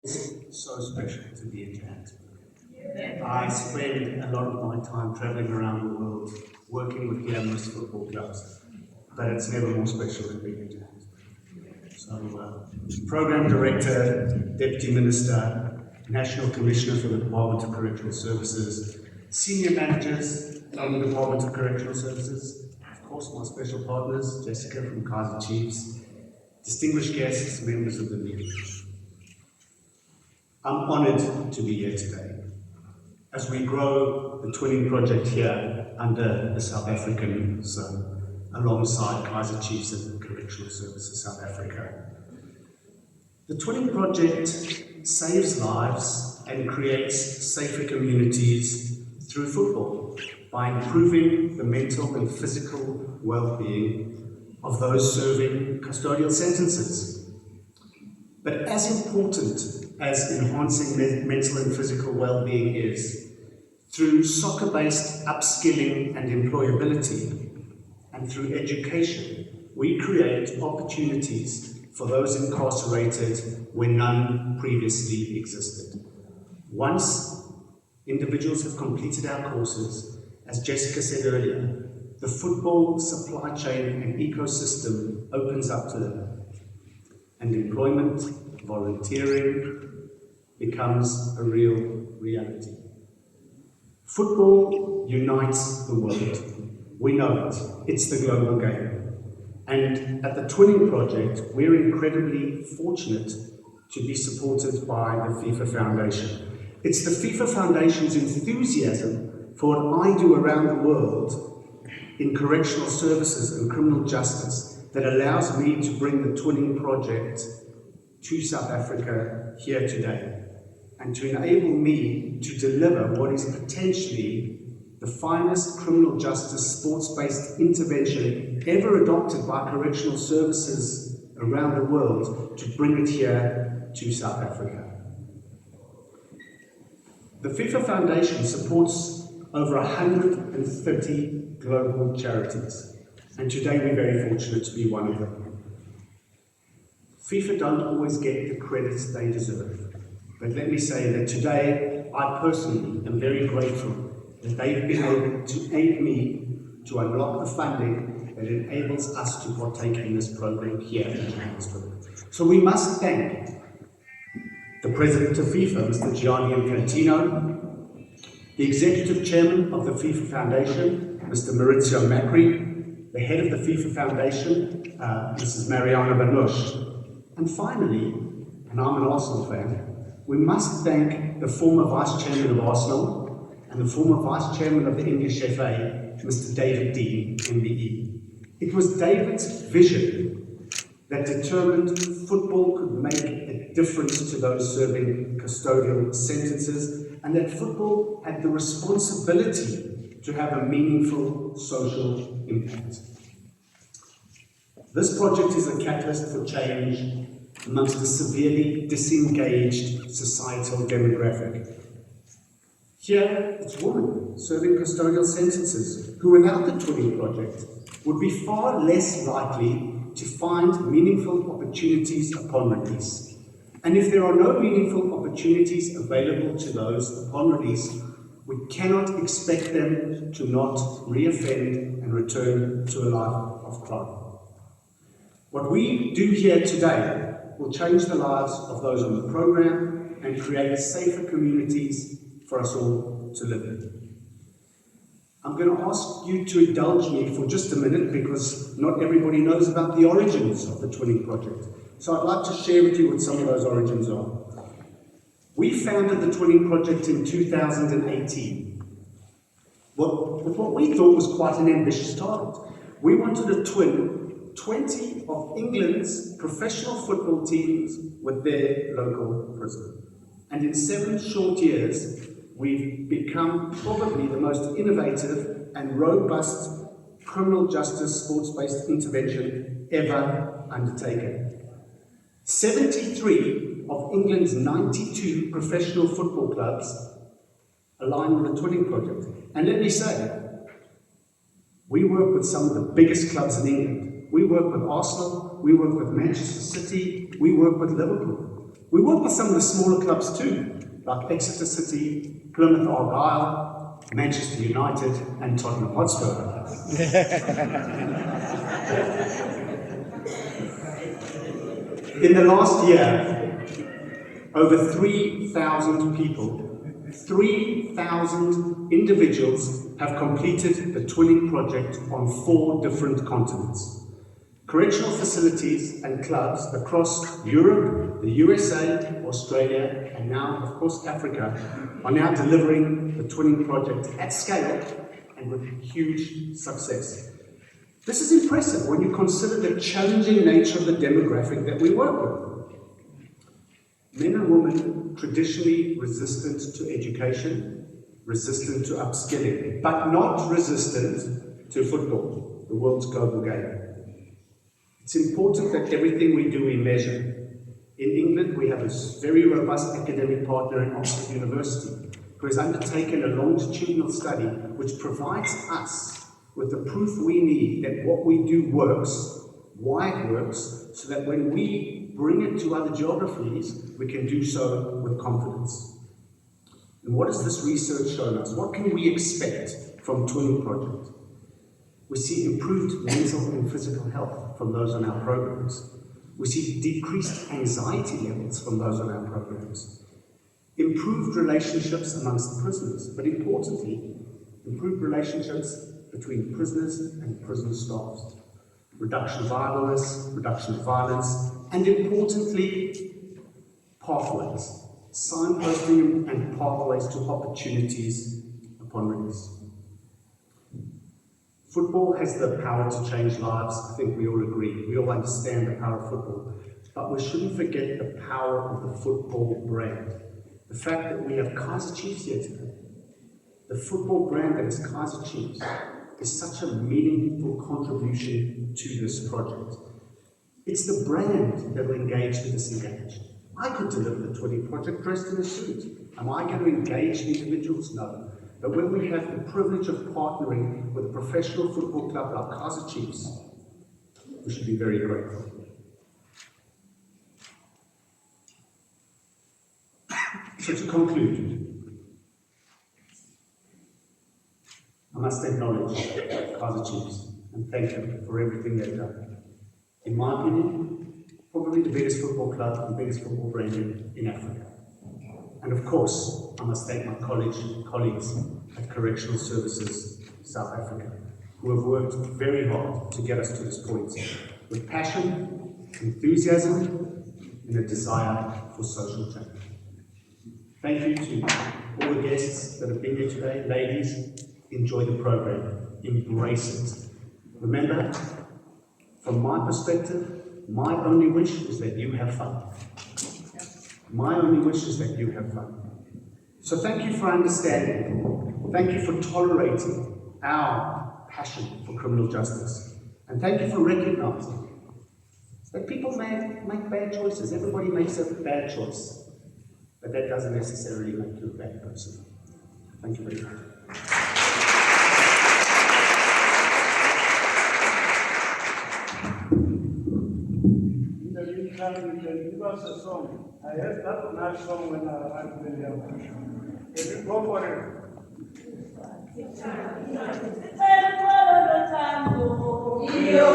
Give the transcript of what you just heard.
It's so special to be in Johannesburg. I spend a lot of my time traveling around the world working with glamorous football clubs, but it's never more special than being in Johannesburg. So, Program Director, Deputy Minister, National Commissioner for the Department of Correctional Services, Senior Managers from the Department of Correctional Services, of course my special partners, Jessica from Kaiser Chiefs, distinguished guests, members of the media. I'm honoured to be here today as we grow the Twinning project here under the South African zone, alongside Kaiser Chiefs and Correctional Services South Africa. The Twinning project saves lives and creates safer communities through football by improving the mental and physical well-being of those serving custodial sentences. But as important as enhancing mental and physical well-being is, through soccer-based upskilling and employability, and through education, we create opportunities for those incarcerated where none previously existed. Once individuals have completed our courses, as Jessica said earlier, the football supply chain and ecosystem opens up to them. And employment, volunteering, becomes a real reality. Football unites the world. We know it. It's the global game. And at the Twinning project, we're incredibly fortunate to be supported by the FIFA Foundation. It's the FIFA Foundation's enthusiasm for what I do around the world in correctional services and criminal justice that allows me to bring the Twinning project to South Africa here today, and to enable me to deliver what is potentially the finest criminal justice sports-based intervention ever adopted by correctional services around the world, to bring it here to South Africa. The FIFA Foundation supports over 130 global charities. And today we're very fortunate to be one of them. FIFA don't always get the credits they deserve. But let me say that today, I personally am very grateful that they've been able to aid me to unlock the funding that enables us to partake in this program here in Johannesburg. So we must thank the President of FIFA, Mr. Gianni Infantino, the Executive Chairman of the FIFA Foundation, Mr. Maurizio Macri, the head of the FIFA Foundation, Mrs. Mariana Banush. And finally, and I'm an Arsenal fan, we must thank the former Vice Chairman of Arsenal and the former Vice Chairman of the English FA, Mr. David Dean, MBE. It was David's vision that determined football could make a difference to those serving custodial sentences, and that football had the responsibility to have a meaningful social impact. This project is a catalyst for change amongst a severely disengaged societal demographic. Here, it's women serving custodial sentences who, without the Twinning project, would be far less likely to find meaningful opportunities upon release. And if there are no meaningful opportunities available to those upon release, we cannot expect them to not reoffend and return to a life of crime. What we do here today will change the lives of those on the program and create safer communities for us all to live in. I'm going to ask you to indulge me for just a minute, because not everybody knows about the origins of the Twinning project. So I'd like to share with you what some of those origins are. We founded the Twinning project in 2018. With what we thought was quite an ambitious target. We wanted to twin 20 of England's professional football teams with their local prison. And in 7 short years, we've become probably the most innovative and robust criminal justice sports-based intervention ever undertaken. 73 of England's 92 professional football clubs align with the Twinning project. And let me say, we work with some of the biggest clubs in England. We work with Arsenal, we work with Manchester City, we work with Liverpool. We work with some of the smaller clubs too, like Exeter City, Plymouth Argyle, Manchester United, and Tottenham Hotspur. In the last year, over 3,000 people, 3,000 individuals have completed the Twinning project on 4 different continents. Correctional facilities and clubs across Europe, the USA, Australia, and now, of course, Africa, are now delivering the Twinning project at scale and with huge success. This is impressive when you consider the challenging nature of the demographic that we work with. Men and women traditionally resistant to education, resistant to upskilling, but not resistant to football, the world's global game. It's important that everything we do we measure. In England, we have a very robust academic partner in Oxford University who has undertaken a longitudinal study which provides us with the proof we need that what we do works, why it works, so that when we bring it to other geographies, we can do so with confidence. And what has this research shown us? What can we expect from Twinning project? We see improved mental and physical health from those on our programs. We see decreased anxiety levels from those on our programs. Improved relationships amongst the prisoners, but importantly, improved relationships between prisoners and prison staff. Reduction of idleness, reduction of violence, and importantly, pathways. Signposting and pathways to opportunities upon release. Football has the power to change lives. I think we all agree. We all understand the power of football. But we shouldn't forget the power of the football brand. The fact that we have Kaizer Chiefs here today. The football brand that is Kaizer Chiefs is such a meaningful contribution to this project. It's the brand that will engage the disengaged. I could deliver the Twinning project dressed in a suit. Am I going to engage individuals? No. But when we have the privilege of partnering with a professional football club like Kaizer Chiefs, we should be very grateful. So to conclude, I must acknowledge Kaizer Chiefs and thank them for everything they've done. In my opinion, probably the biggest football club and biggest football brand in Africa. And of course, I must thank my colleagues at Correctional Services South Africa, who have worked very hard to get us to this point, with passion, enthusiasm, and a desire for social change. Thank you to all the guests that have been here today. Ladies, enjoy the program. Embrace it. Remember, from my perspective, my only wish is that you have fun. My only wish is that you have fun. So thank you for understanding. Thank you for tolerating our passion for criminal justice. And thank you for recognizing that people may make bad choices. Everybody makes a bad choice. But that doesn't necessarily make you a bad person. Thank you very much. In the meantime, you can give us a song. I heard that nice song when I arrived in the Can you go for it? Io